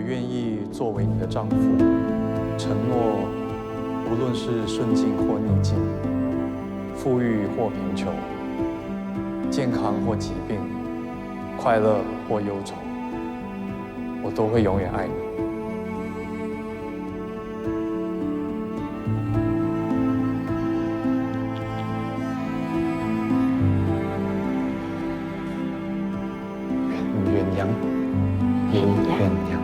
愿意作为你的丈夫，承诺无论是顺境或逆境，富裕或贫穷，健康或疾病，快乐或忧愁，我都会永远爱你。鸳鸯，鸳鸯，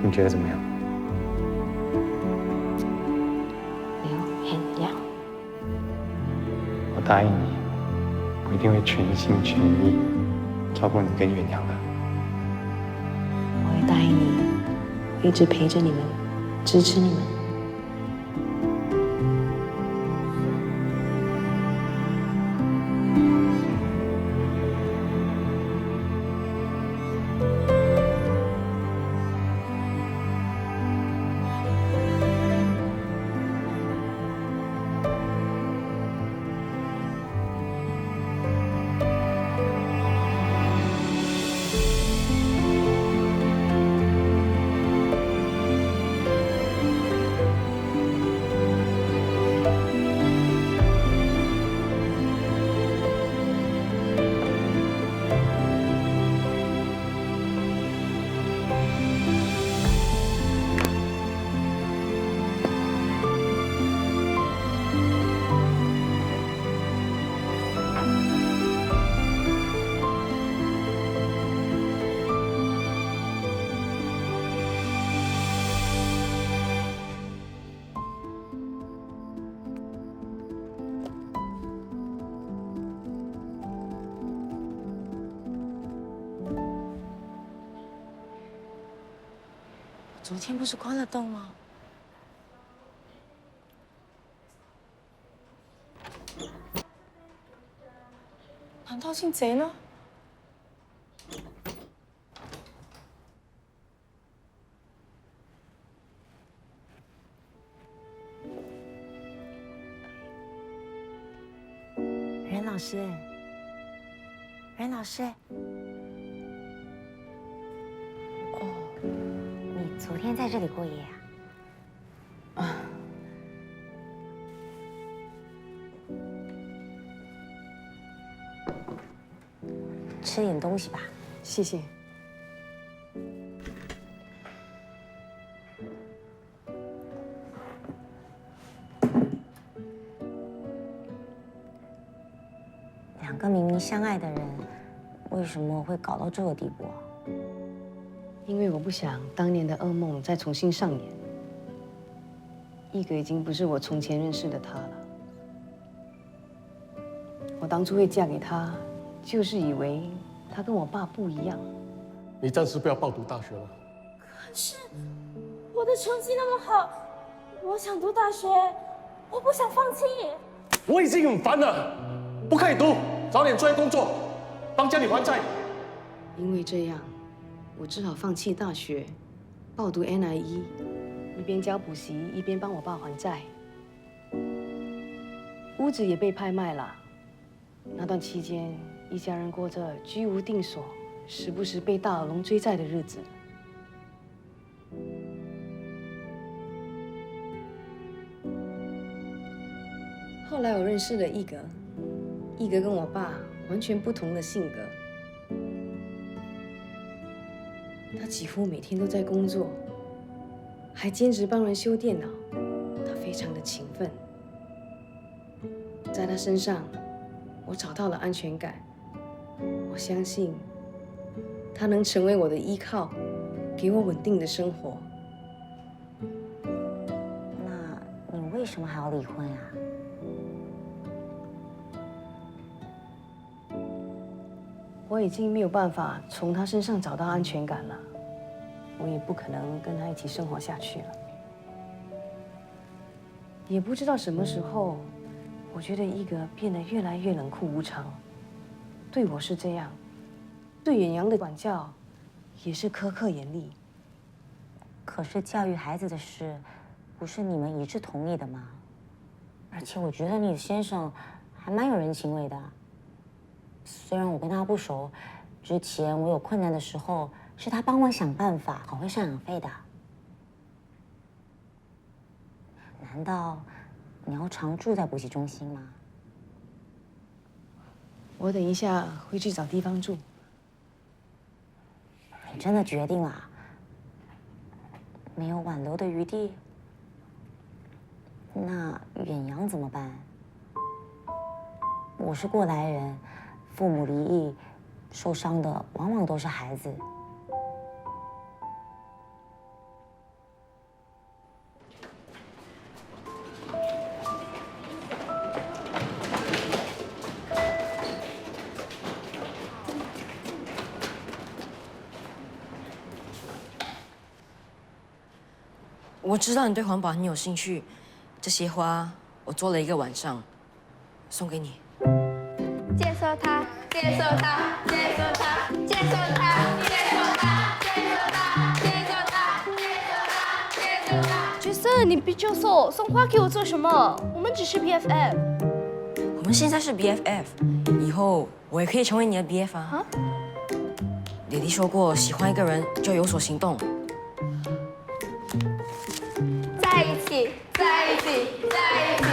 你觉得怎么样？我答应你，我一定会全心全意照顾你跟鸳鸯的。我会答应你，我一直陪着你们，支持你们。昨天不是关了灯吗？难道进贼呢？任老师，任老师。你昨天在这里过夜啊？吃点东西吧。谢谢。两个明明相爱的人，为什么会搞到这个地步啊？因为我不想当年的噩梦再重新上演。一格已经不是我从前认识的他了。我当初会嫁给他，就是以为他跟我爸不一样。你暂时不要报读大学了。可是我的成绩那么好，我想读大学，我不想放弃。我已经很烦了，不可以读，早点出来工作，帮家里还债。因为这样，我只好放弃大学，报读 NIE， 一边教补习，一边帮我爸还债。屋子也被拍卖了。那段期间，一家人过着居无定所、时不时被大耳窿追债的日子。后来我认识了一格，一格跟我爸完全不同的性格。他几乎每天都在工作，还兼职帮人修电脑。他非常的勤奋，在他身上，我找到了安全感。我相信，他能成为我的依靠，给我稳定的生活。那你为什么还要离婚啊？我已经没有办法从他身上找到安全感了，我也不可能跟他一起生活下去了。也不知道什么时候，我觉得一格变得越来越冷酷无常，对我是这样，对远洋的管教也是苛刻严厉。可是教育孩子的事，不是你们一致同意的吗？而且我觉得你的先生还蛮有人情味的。虽然我跟他不熟，之前我有困难的时候，是他帮我想办法讨回赡养费的。难道你要常住在补习中心吗？我等一下会去找地方住。你真的决定了？没有挽留的余地？那远洋怎么办？我是过来人，父母离异，受伤的往往都是孩子。我知道你对环保很有兴趣，这些花我做了1个晚上，送给你。接受它，接受它，接受它，接受它，接受它，接受它，接受它，接受它。角色，你别就送花给我做什么？我们只是 BFF。我们现在是 BFF， 以后我也可以成为你的 BF 啊。爹地说过，喜欢一个人就有所行动。在一起，在一起，在一起。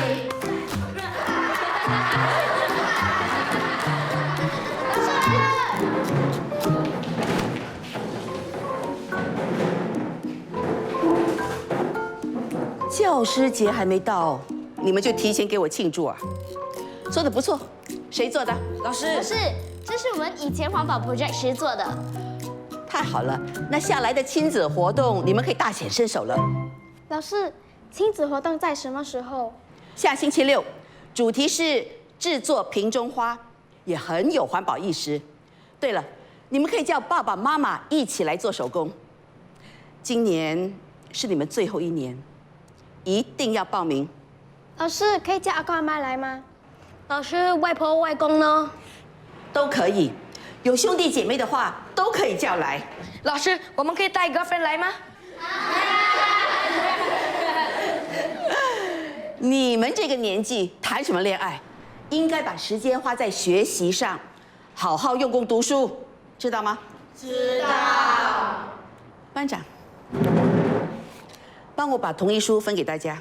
教师节还没到，你们就提前给我庆祝啊？做得不错，谁做的？老师，老师，这是我们以前环保 project 时做的。太好了，那下来的亲子活动你们可以大显身手了。老师，亲子活动在什么时候？下星期6，主题是制作瓶中花，也很有环保意识。对了，你们可以叫爸爸妈妈一起来做手工。今年是你们最后1年，一定要报名。老师，可以叫阿公阿妈来吗？老师，外婆外公呢？都可以，有兄弟姐妹的话都可以叫来。老师，我们可以带 girlfriend 来吗？你们这个年纪谈什么恋爱？应该把时间花在学习上，好好用功读书，知道吗？知道。班长，帮我把同意书分给大家。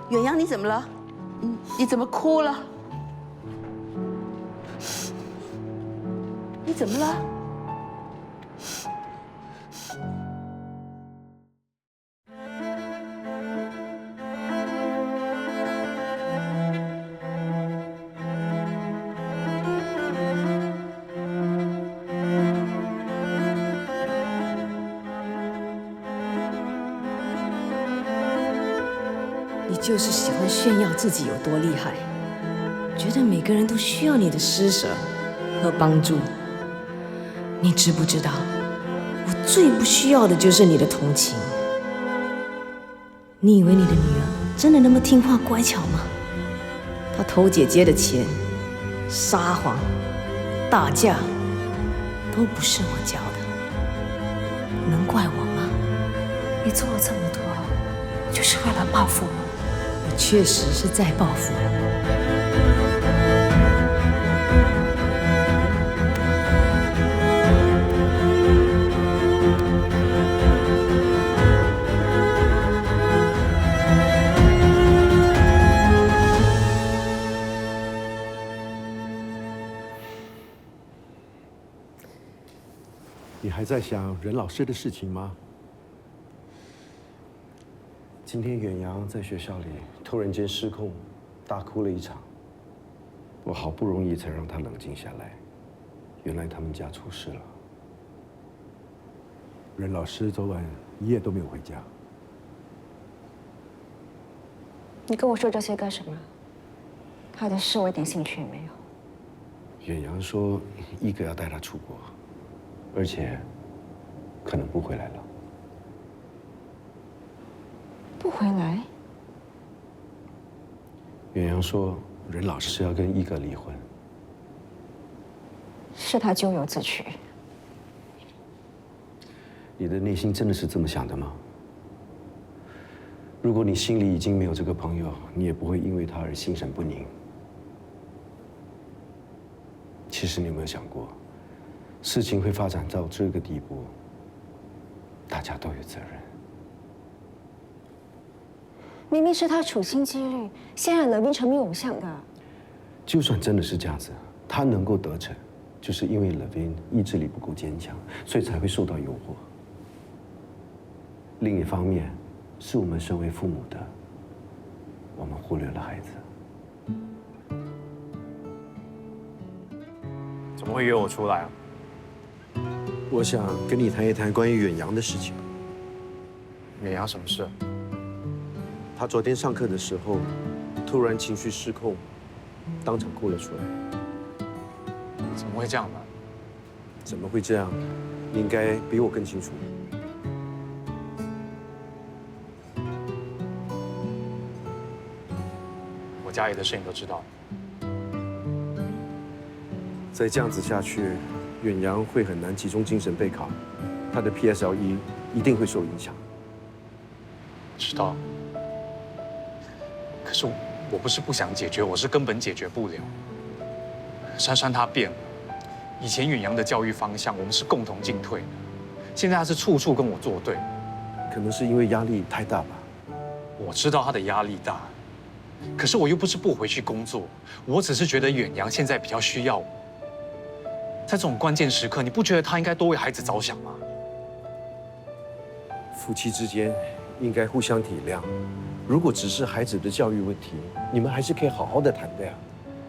远洋，你怎么了？你怎么哭了？你怎么了？你就是喜欢炫耀自己有多厉害，觉得每个人都需要你的施舍和帮助。你知不知道，我最不需要的就是你的同情。你以为你的女儿真的那么听话乖巧吗？她偷姐姐的钱、撒谎、打架，都不是我教的，能怪我吗？你做了这么多，就是为了报复我。我确实是在报复。你还在想任老师的事情吗？今天远洋在学校里突然间失控，大哭了一场。我好不容易才让他冷静下来，原来他们家出事了。任老师昨晚1夜都没有回家。你跟我说这些干什么？他的事我一点兴趣也没有。远洋说一个要带他出国，而且可能不回来了。不回来？远洋说任老师要跟一个离婚。是他咎由自取。你的内心真的是这么想的吗？如果你心里已经没有这个朋友，你也不会因为他而心神不宁。其实你有没有想过，事情会发展到这个地步，大家都有责任。明明是他处心积虑，先让乐斌成为偶像的。就算真的是这样子，他能够得逞，就是因为 Levin 意志力不够坚强，所以才会受到诱惑。另一方面，是我们身为父母的，我们忽略了孩子。怎么会约我出来啊？我想跟你谈一谈关于远洋的事情。远洋什么事？他昨天上课的时候，突然情绪失控，当场哭了出来。怎么会这样呢？怎么会这样？你应该比我更清楚。我家里的事情都知道。再这样子下去，远洋会很难集中精神备考，他的 PSLE 一定会受影响。知道。可是我不是不想解决，我是根本解决不了。珊珊她变了，以前远洋的教育方向我们是共同进退的，现在她是处处跟我作对。可能是因为压力太大吧。我知道她的压力大，可是我又不是不回去工作，我只是觉得远洋现在比较需要我。在这种关键时刻，你不觉得他应该多为孩子着想吗？夫妻之间应该互相体谅。如果只是孩子的教育问题，你们还是可以好好的谈的呀。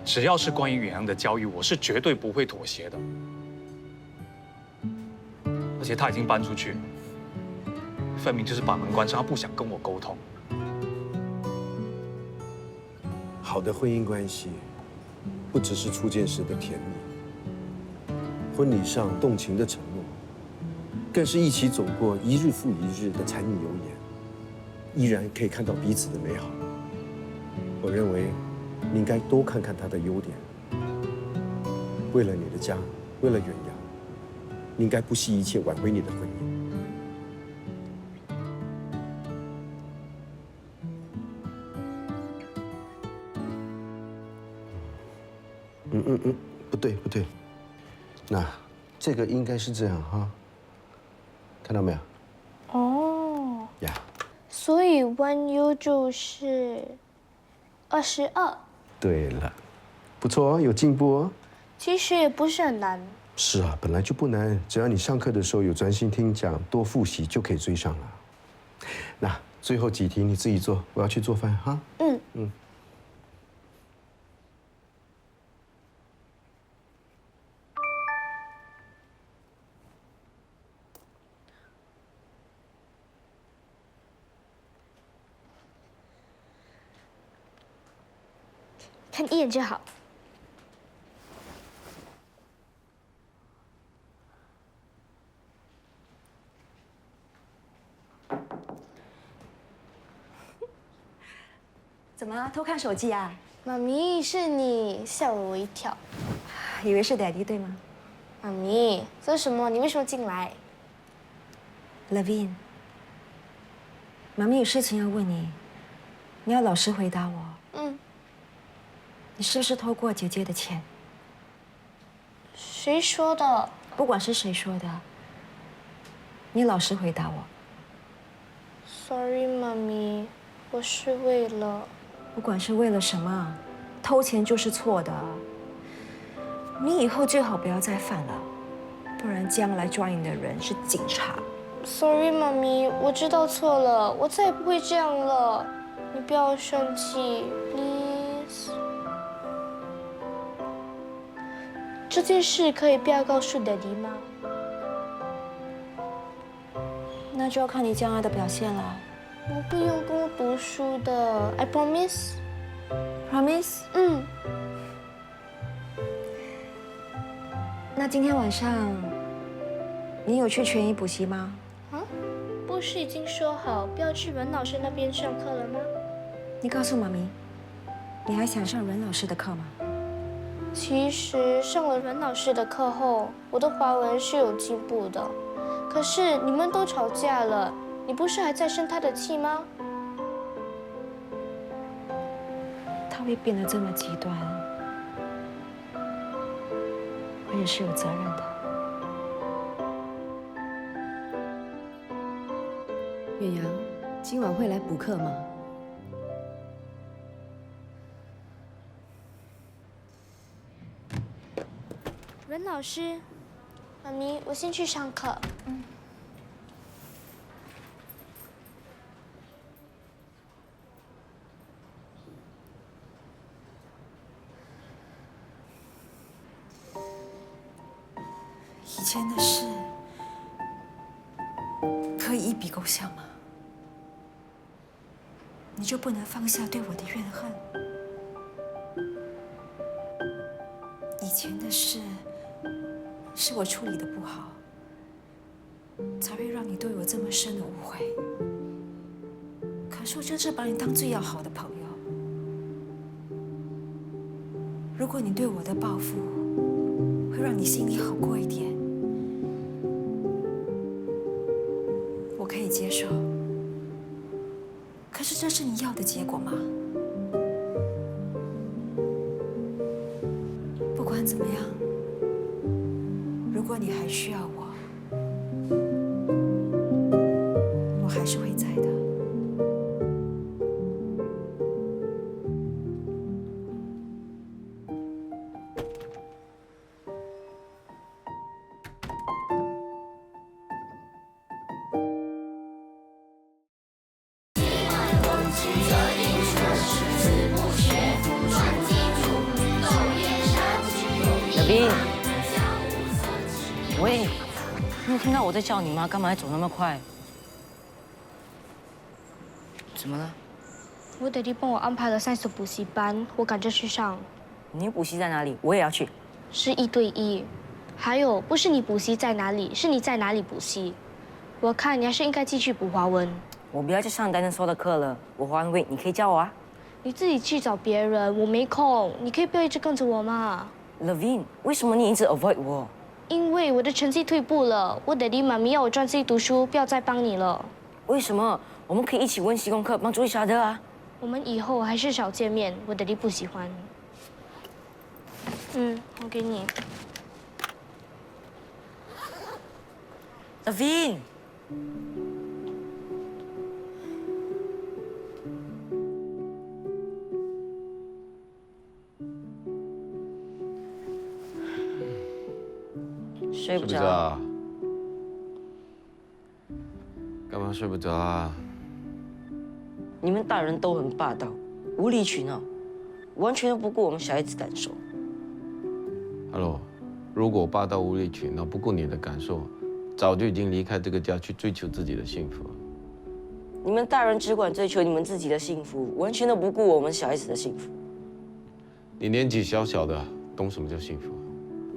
只要是关于远洋的教育，我是绝对不会妥协的。而且他已经搬出去，分明就是把门关上，他不想跟我沟通。好的婚姻关系，不只是初见时的甜蜜，婚礼上动情的承诺，更是一起走过一日复一日的柴米油盐，依然可以看到彼此的美好。我认为，你应该多看看他的优点。为了你的家，为了远洋，你应该不惜一切挽回你的婚姻。不对不对，那这个应该是这样哈，看到没有？哦，呀，所以弯 U 就是22。对了，不错哦，有进步哦。其实也不是很难。是啊，本来就不难，只要你上课的时候有专心听讲，多复习就可以追上了。那最后几题你自己做，我要去做饭哈。嗯。看一眼就好。怎么了？偷看手机啊？妈咪，是你，吓了我一跳。以为是 Daddy 对吗？妈咪，这是什么？你为什么进来 ？Levin， 妈咪有事情要问你，你要老实回答我。你是不是偷过姐姐的钱？谁说的？不管是谁说的，你老实回答我。Sorry， 妈咪，我是为了……不管是为了什么，偷钱就是错的。你以后最好不要再犯了，不然将来抓你的人是警察。Sorry， 妈咪，我知道错了，我再也不会这样了。你不要生气 ，please。这件事可以不要告诉Daddy吗？那就要看你将来的表现了。我会用功读书的 ，I promise。Promise？ 那今天晚上你有去全英补习吗？不是已经说好不要去任老师那边上课了吗？你告诉妈咪，你还想上任老师的课吗？其实上了任老师的课后，我的华文是有进步的，可是你们都吵架了，你不是还在生他的气吗？他会变得这么极端，我也是有责任的。远洋，今晚会来补课吗？任老师，妈咪，我先去上课。以前的事可以一笔勾销吗？你就不能放下对我的怨恨？以前的事是我处理的不好，才会让你对我这么深的误会。可是我真是把你当最要好的朋友。如果你对我的报复会让你心里好过一点，我可以接受。可是这是你要的结果吗？不管怎么样，如果你还需要我，我还是会在的。喂，你有听到我在叫你吗？干嘛还走那么快？怎么了？我爹地帮我安排了上补习班，我赶着去上。你补习在哪里？我也要去。是1对1，还有不是你补习在哪里，是你在哪里补习。我看你还是应该继续补华文。我不要去上丹丹说的课了，我华文会，你可以教我啊。你自己去找别人，我没空。你可以不要一直跟着我吗 ？Levine， 为什么你一直 avoid 我？因为我的成绩退步了，我爹地妈咪要我专心读书，不要再帮你了。为什么？我们可以一起温习功课，帮助一下的啊。我们以后还是少见面，我爹地不喜欢。我给你。Levine。睡不着啊？干嘛睡不着啊？你们大人都很霸道，无理取闹，完全都不顾我们小孩子感受。Hello， 如果霸道无理取闹，不顾你的感受，早就已经离开这个家去追求自己的幸福。你们大人只管追求你们自己的幸福，完全都不顾我们小孩子的幸福。你年纪小小的，懂什么叫幸福？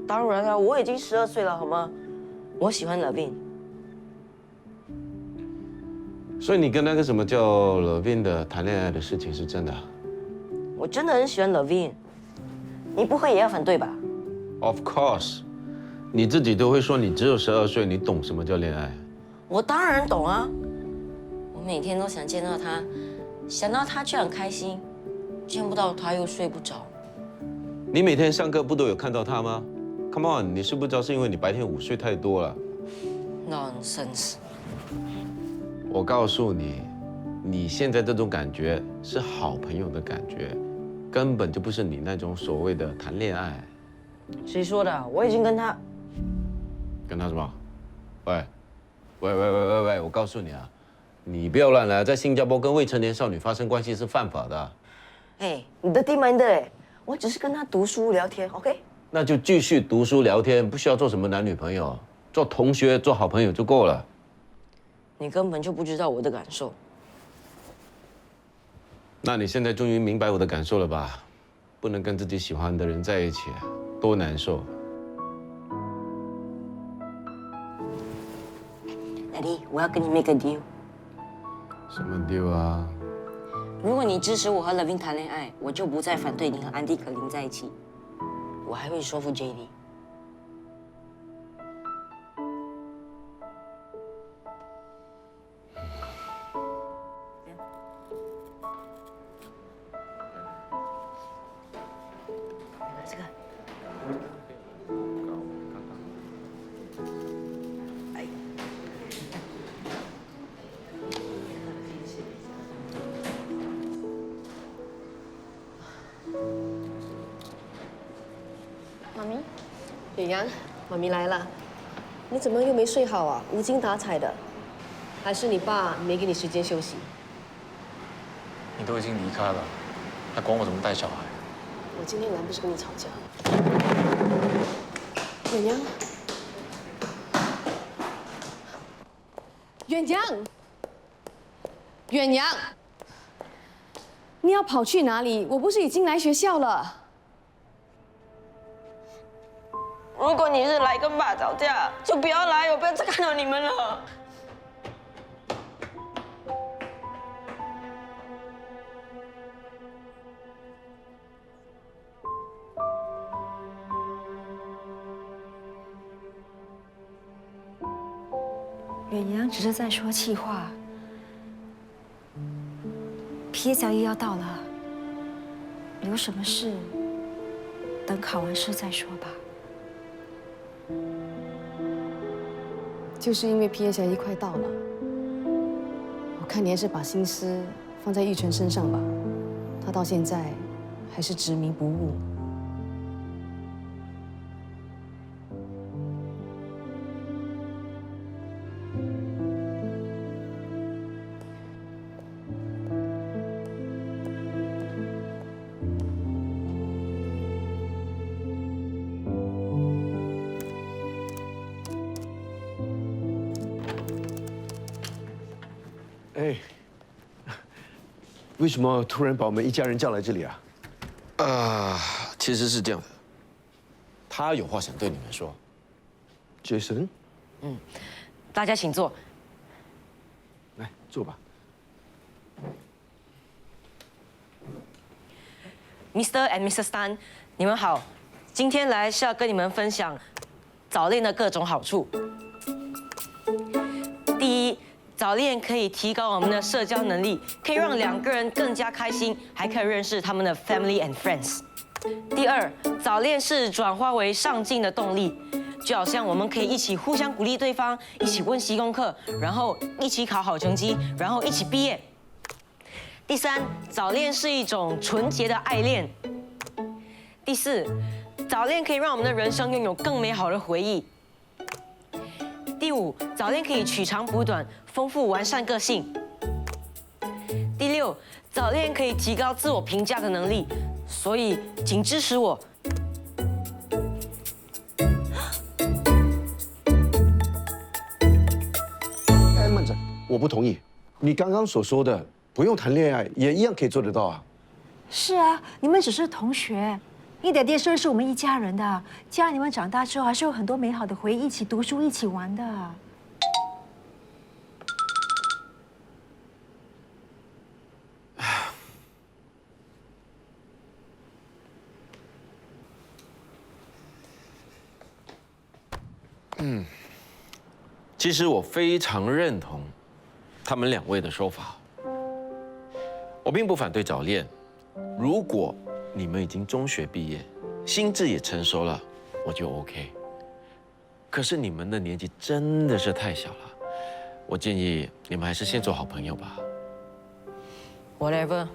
当然了，我已经12岁了，好吗？我喜欢 Levine。所以你跟那个什么叫 Levine 的谈恋爱的事情是真的？我真的很喜欢 Levine， 你不会也要反对吧 ？Of course， 你自己都会说你只有12岁，你懂什么叫恋爱？我当然懂啊！我每天都想见到他，想到他就很开心，见不到他又睡不着。你每天上课不都有看到他吗？Come on， 你是不知道是因为你白天午睡太多了。Nonsense。我告诉你，你现在这种感觉是好朋友的感觉，根本就不是你那种所谓的谈恋爱。谁说的？我已经跟他什么？喂，我告诉你啊，你不要乱来，在新加坡跟未成年少女发生关系是犯法的。哎，你的地蛮的哎，我只是跟他读书聊天 ，OK？那就继续读书聊天，不需要做什么男女朋友，做同学、做好朋友就够了。你根本就不知道我的感受。那你现在终于明白我的感受了吧？不能跟自己喜欢的人在一起，多难受。Daddy， 我要跟你 make a deal。什么 deal 啊？如果你支持我和 Levine 谈恋爱，我就不再反对你和安迪可琳在一起。我还会说服 JD。远洋，妈咪来了，你怎么又没睡好啊？无精打采的，还是你爸没给你时间休息？你都已经离开了，还管我怎么带小孩？我今天来不是跟你吵架。远洋，远洋，远洋，你要跑去哪里？我不是已经来学校了？如果你是来跟爸吵架，就不要来，我不要再看到你们了。远洋只是在说气话。PSLE 要到了，有什么事等考完试再说吧。就是因为 PSLE 快到了，我看你还是把心思放在玉成身上吧，他到现在还是执迷不悟。哎，为什么突然把我们一家人叫来这里啊？其实是这样的，他有话想对你们说。Jason， 大家请坐。来坐吧。Mr. and Mrs. Tan， 你们好，今天来是要跟你们分享早恋的各种好处。第一，早恋可以提高我们的社交能力，可以让两个人更加开心，还可以认识他们的 family and friends。第二，早恋是转化为上进的动力，就好像我们可以一起互相鼓励对方，一起温习功课，然后一起考好成绩，然后一起毕业。第三，早恋是一种纯洁的爱恋。第四，早恋可以让我们的人生拥有更美好的回忆。第五，早恋可以取长补短，丰富完善个性。第六，早恋可以提高自我评价的能力，所以请支持我。哎，慢着，我不同意。你刚刚所说的不用谈恋爱也一样可以做得到啊。是啊，你们只是同学，你爹爹说是我们一家人的，将来你们长大之后还是有很多美好的回忆，一起读书，一起玩的。其实我非常认同他们两位的说法。我并不反对早恋，如果你们已经中学毕业，心智也成熟了，我就 OK。可是你们的年纪真的是太小了，我建议你们还是先做好朋友吧。Whatever，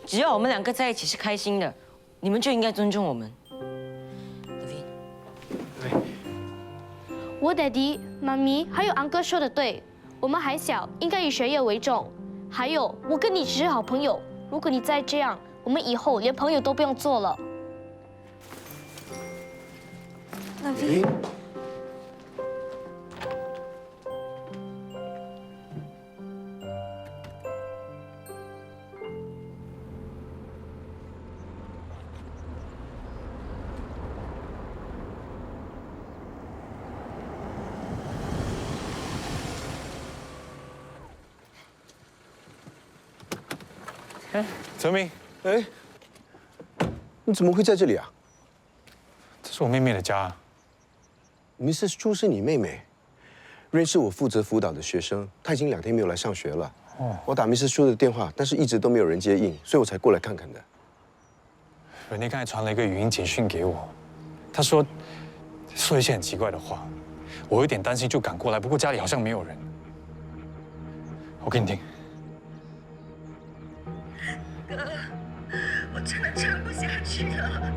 只要我们两个在一起是开心的，你们就应该尊重我们。我爹地、妈咪还有安哥说的对，我们还小，应该以学业为重。还有，我跟你只是好朋友，如果你再这样，我们以后连朋友都不用做了。乐薇，哎，泽明，哎，你怎么会在这里啊？这是我妹妹的家。Mrs. 朱是你妹妹，认识我负责辅导的学生，她已经2天没有来上学了。哦，我打 Mrs. 朱的电话，但是一直都没有人接应，所以我才过来看看的。人家刚才传了一个语音简讯给我，他说一些很奇怪的话，我有点担心，就赶过来。不过家里好像没有人，我给你听。哥，我真的撑不下去了，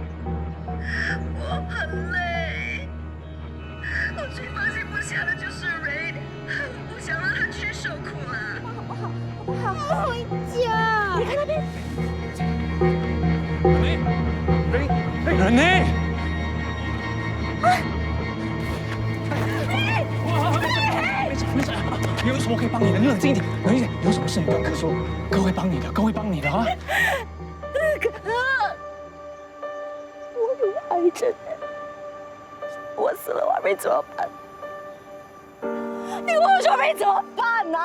好回家。你看那边。人呢？没事，有什么可以帮你的？你冷静一点，冷静一点。有什么事你跟哥说，哥会帮你的，哥会帮你的啊！哥，我有癌症，我死了，我没怎么办？你跟我说没怎么办呢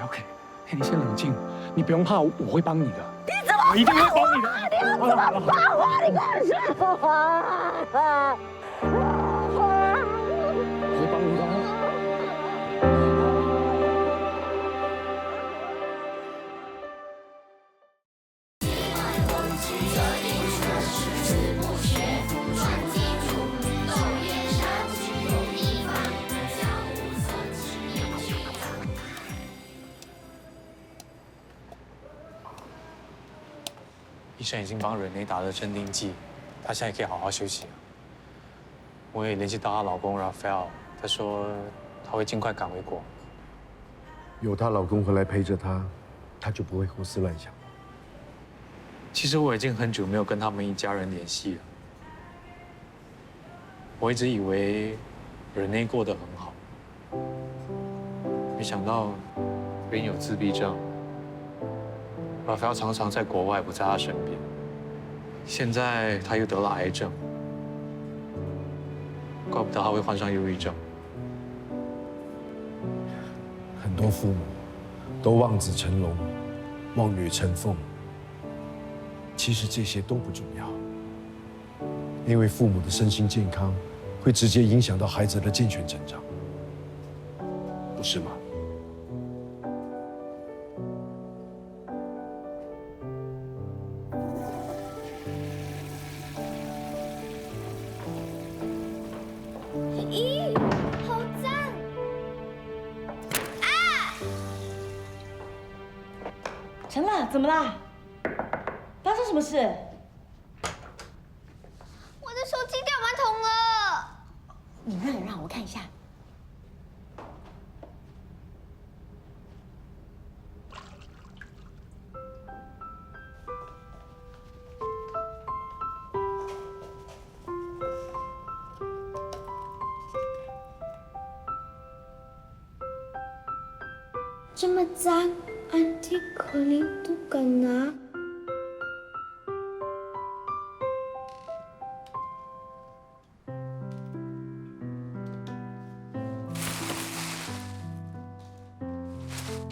？OK，你先冷静，你不用怕，我会帮你的。你怎么？我一定会帮你的。你要怎么帮我？你跟我说。我会帮你的。医生已经帮Renee打了镇定剂，她现在可以好好休息了。我也联系到她老公Raphael，他说他会尽快赶回国。有她老公回来陪着她，她就不会胡思乱想。其实我已经很久没有跟他们一家人联系了。我一直以为Renee过得很好，没想到Renee有自闭症。Raphael常常在国外不在他身边，现在他又得了癌症，怪不得他会患上忧郁症。很多父母都望子成龙，望女成凤，其实这些都不重要，因为父母的身心健康会直接影响到孩子的健全成长，不是吗？咦，好脏！啊！陈乐，怎么啦？发生什么事？我的手机掉马桶了。你让我看一下。这么脏，安迪可林不敢拿。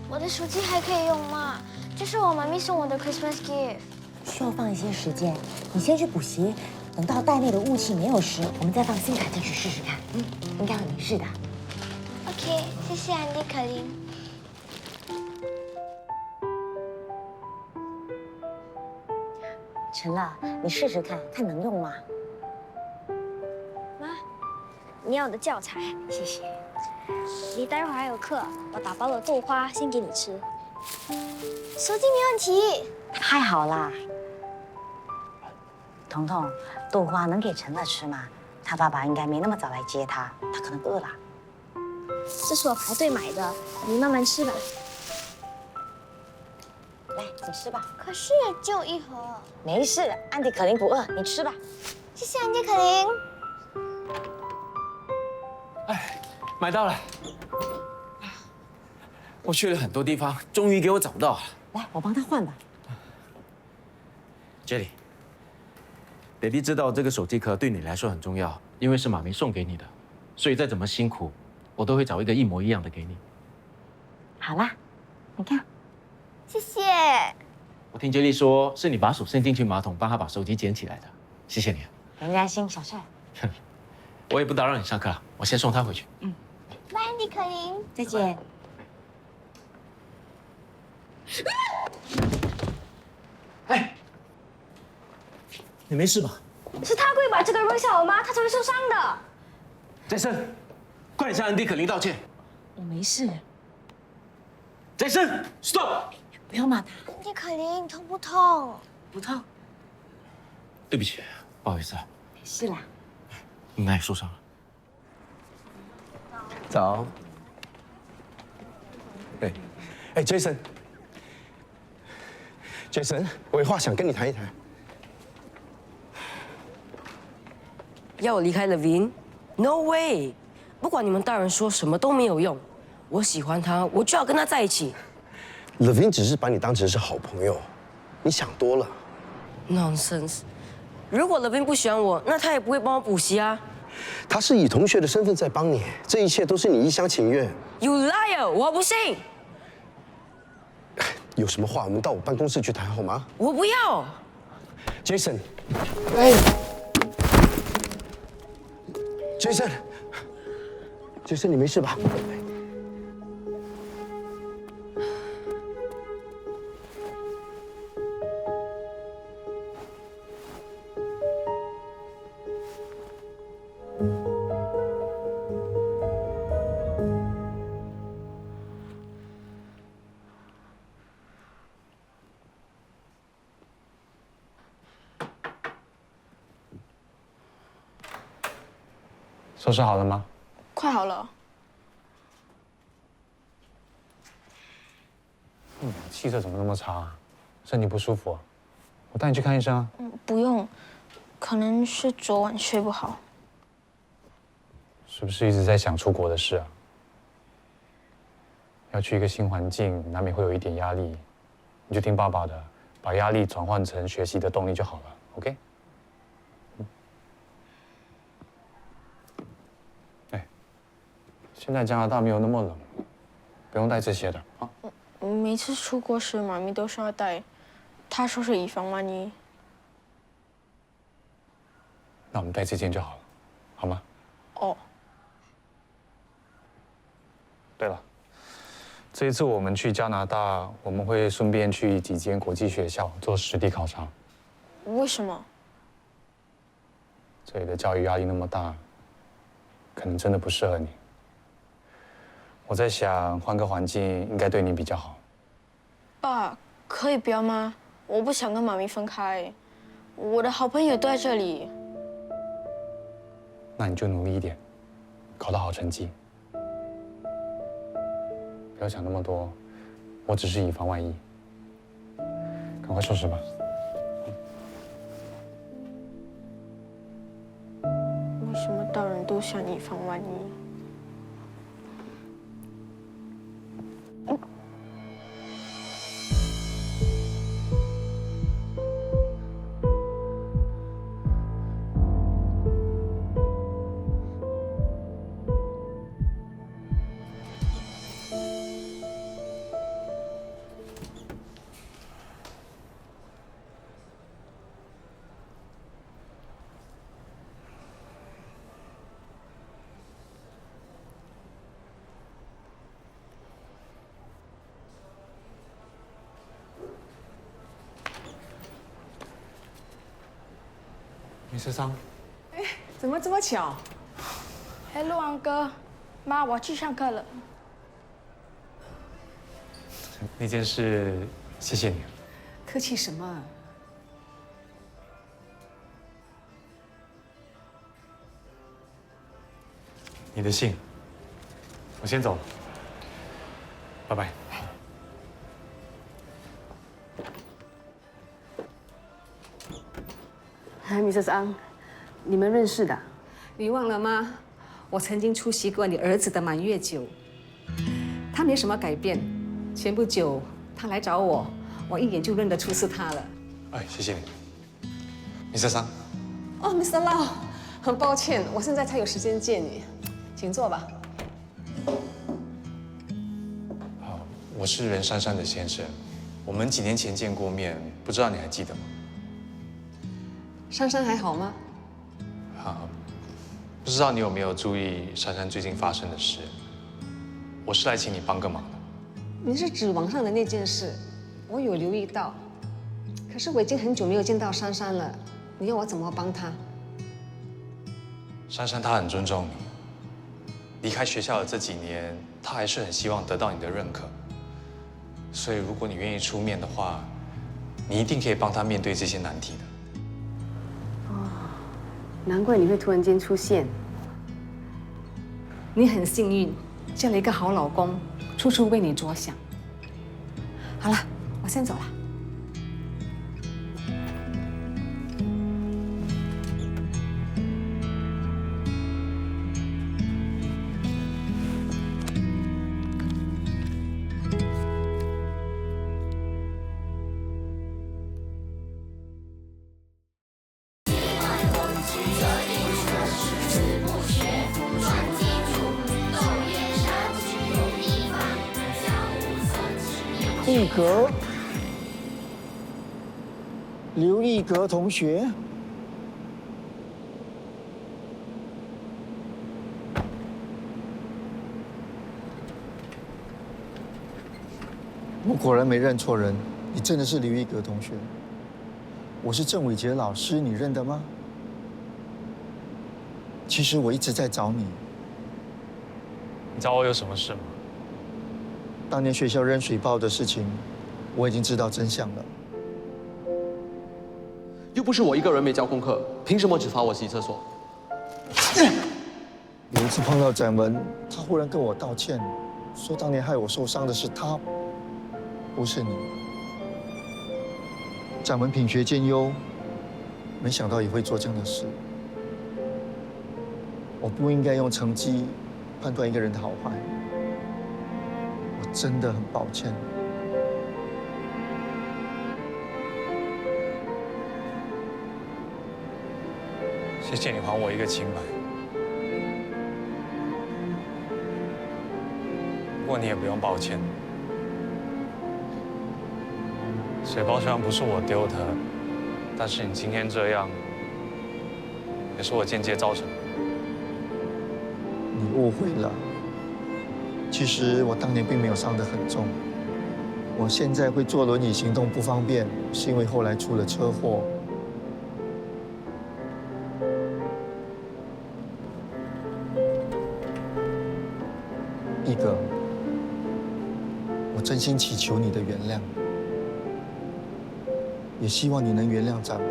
我的手机还可以用吗？这是我妈咪送我的 Christmas gift。需要放一些时间，你先去补习，等到袋内的雾气没有时，我们再放新卡进去试试看。应该会没事的。OK， 谢谢安迪可林。陈乐，你试试看，看能用吗？妈，你要我的教材，谢谢。你待会儿还有课，我打包了豆花先给你吃。手机没问题。太好啦！彤彤，豆花能给陈乐吃吗？他爸爸应该没那么早来接他，他可能饿了。这是我排队买的，你慢慢吃吧。来，你吃吧。可是也就一盒。没事，安迪可林不饿，你吃吧。谢谢安迪可林。哎，买到了。我去了很多地方，终于给我找到了。来，我帮他换吧。Jelly，baby 知道这个手机壳对你来说很重要，因为是妈咪送给你的，所以再怎么辛苦，我都会找一个一模一样的给你。好啦，你看。谢谢。我听 Jelly 说，是你把手伸进去马桶，帮他把手机捡起来的，谢谢你。没关系，小事。我也不打扰你上课了，我先送他回去。拜，安迪可林。再见。哎，你没事吧？是他故意把这个扔下我妈，他才会受伤的。杰森，快点向安迪可林道歉。我没事。杰森 ，stop！ 不要骂他。安迪可林，痛不痛？不痛。对不起，不好意思啊。没事啦。你哪里受伤了？早。哎，Jason，杰森，我有话想跟你谈一谈。要我离开 Levine？No way！ 不管你们大人说什么都没有用。我喜欢他，我就要跟他在一起。Levine 只是把你当成是好朋友，你想多了。Nonsense！ 如果 Levine 不喜欢我，那他也不会帮我补习啊。他是以同学的身份在帮你，这一切都是你一厢情愿。You liar！ 我不信。有什么话我们到我办公室去谈好吗？我不要。Jason， 哎 ，Jason， 你没事吧？收拾好了吗？快好了。气色怎么那么差？身体不舒服？我带你去看医生啊。不用，可能是昨晚睡不好。是不是一直在想出国的事啊？要去一个新环境，难免会有一点压力。你就听爸爸的，把压力转换成学习的动力就好了。OK？ 现在加拿大没有那么冷，不用带这些的啊。每次出国时，妈咪都说要带，她说是以防万一。那我们带这件就好了，好吗？哦。对了，这一次我们去加拿大，我们会顺便去几间国际学校做实地考察。为什么？这里的教育压力那么大，可能真的不适合你。我在想，换个环境应该对你比较好。爸，可以不要吗？我不想跟妈咪分开，我的好朋友都在这里。那你就努力一点，考到好成绩。不要想那么多，我只是以防万一。赶快收拾吧。为什么大人都想以防万一？Mr. 桑，哎，怎么这么巧 ？Hello， 安哥，妈，我去上课了。那件事，谢谢你。客气什么？你的信，我先走了，拜拜。Mrs. Ang， 你们认识的？你忘了吗？我曾经出席过你儿子的满月酒，他没什么改变。前不久他来找我，我一眼就认得出是他了。哎，谢谢你，Mr. 桑。哦 ，Mr. Lau， 很抱歉，我现在才有时间见你，请坐吧。好，我是任珊珊的先生，我们几年前见过面，不知道你还记得吗？珊珊还好吗？不知道你有没有注意珊珊最近发生的事？我是来请你帮个忙的。你是指网上的那件事？我有留意到，可是我已经很久没有见到珊珊了，你要我怎么帮她？珊珊她很尊重你，离开学校的这几年，她还是很希望得到你的认可。所以如果你愿意出面的话，你一定可以帮她面对这些难题的。难怪你会突然间出现。你很幸运，嫁了一个好老公，处处为你着想。好了，我先走了。一格，刘一格同学。我果然没认错人，你真的是刘一格同学。我是郑伟杰老师，你认得吗？其实我一直在找你。你找我有什么事吗？当年学校扔水包的事情，我已经知道真相了。又不是我一个人没交功课，凭什么只罚我洗厕所？有一次碰到展文，他忽然跟我道歉，说当年害我受伤的是他，不是你。展文品学兼优，没想到也会做这样的事。我不应该用成绩判断一个人的好坏，我真的很抱歉。谢谢你还我一个清白。不过你也不用抱歉。水包虽然不是我丢的，但是你今天这样，也是我间接造成的。你误会了，其实我当年并没有伤得很重。我现在会坐轮椅行动不方便，是因为后来出了车祸。一哥，我真心祈求你的原谅，也希望你能原谅展文，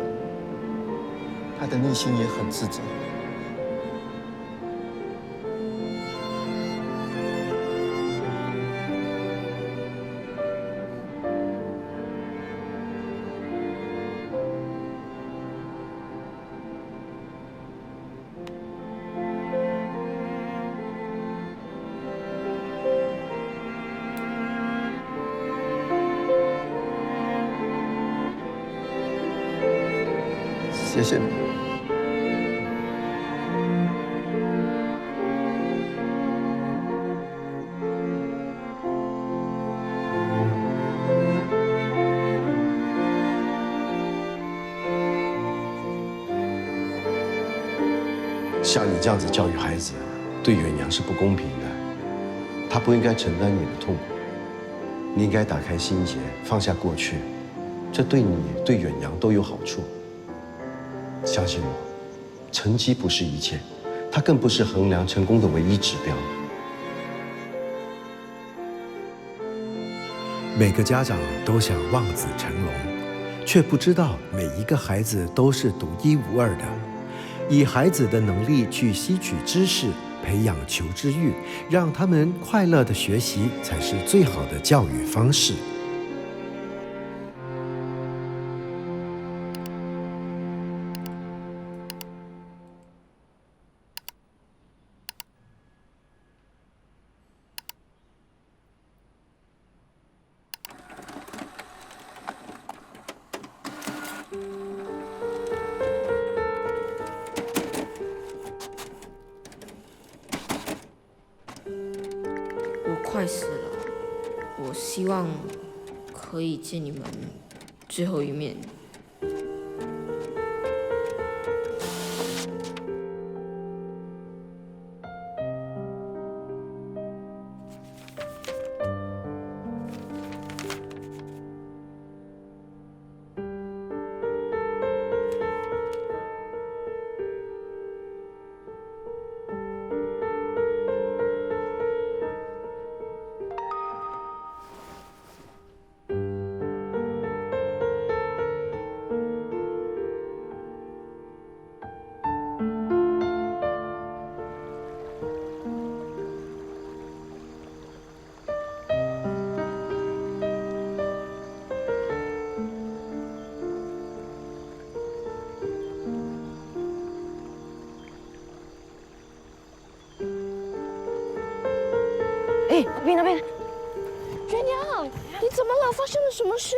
他的内心也很自责。谢谢你。像你这样子教育孩子，对远洋是不公平的。他不应该承担你的痛苦，你应该打开心结，放下过去，这对你、对远洋都有好处。相信我，成绩不是一切，它更不是衡量成功的唯一指标。每个家长都想望子成龙，却不知道每一个孩子都是独一无二的。以孩子的能力去吸取知识，培养求知欲，让他们快乐的学习，才是最好的教育方式。快死了，我希望可以见你们最后一面。哎，那边，元阳，你怎么了？发生了什么事？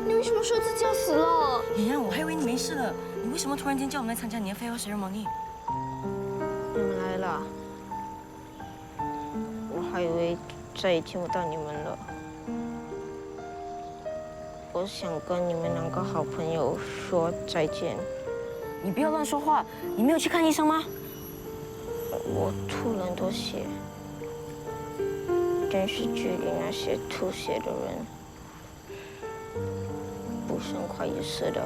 你为什么说自己要死了？妍妍，我还以为你没事了，你为什么突然间叫我们来参加你的farewell ceremony？你们来了，我还以为再也见不到你们了。我想跟你们两个好朋友说再见。你不要乱说话，你没有去看医生吗？我吐了很多血，电视剧里那些吐血的人，不是很快就死的。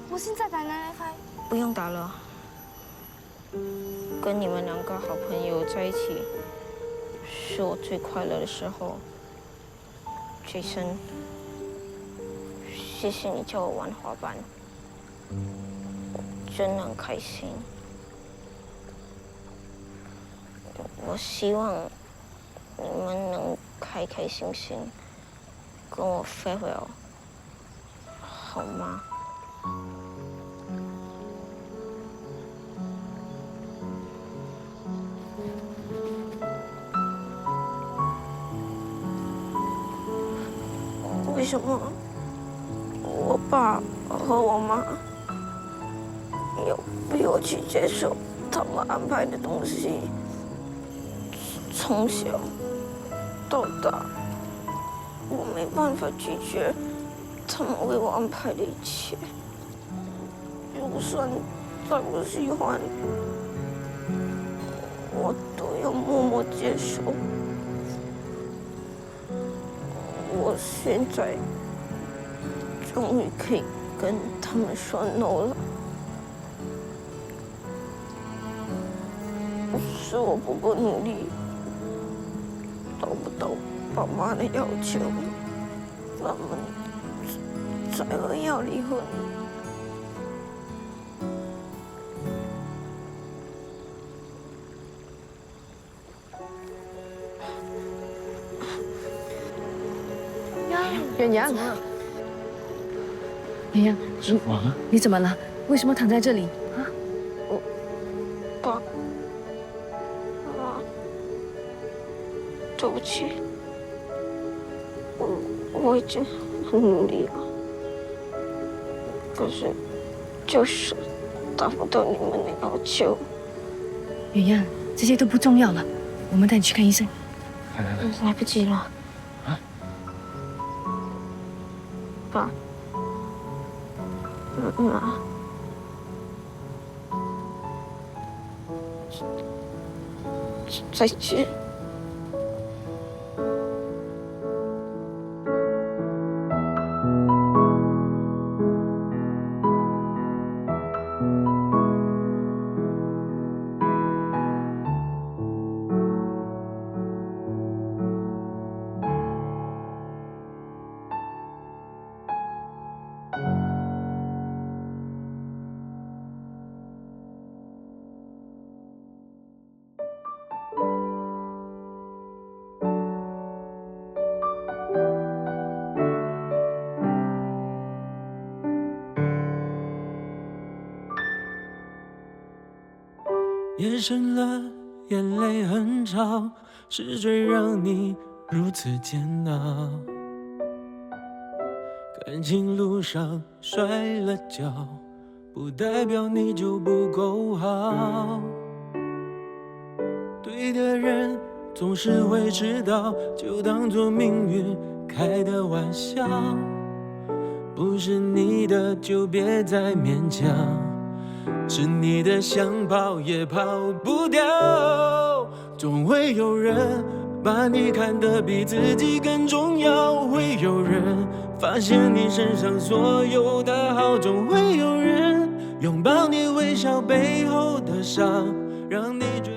我现在打995。不用打了，跟你们两个好朋友在一起，是我最快乐的时候。Jason， 谢谢你叫我玩滑板，我真的很开心。我希望你们能开开心心跟我farewell，好吗？为什么我爸和我妈要逼我去接受他们安排的东西？从小到大，我没办法拒绝他们为我安排的一切，就算再不喜欢，我都要默默接受。我现在终于可以跟他们说 no 了，是我不够努力，达不到爸妈的要求，他们才会要离婚。远洋，远洋，你怎么了？为什么躺在这里啊？爸妈，对不起，我已经很努力了，可是就是达不到你们的要求。远洋，这些都不重要了，我们带你去看医生。来不及了。爸妈，再见。夜深了，眼泪很吵，是谁让你如此煎熬？感情路上摔了跤，不代表你就不够好。对的人总是会迟到，就当作命运开的玩笑。不是你的就别再勉强，是你的想跑也跑不掉。总会有人把你看得比自己更重要，会有人发现你身上所有的好，总会有人拥抱你微笑背后的伤，让你觉得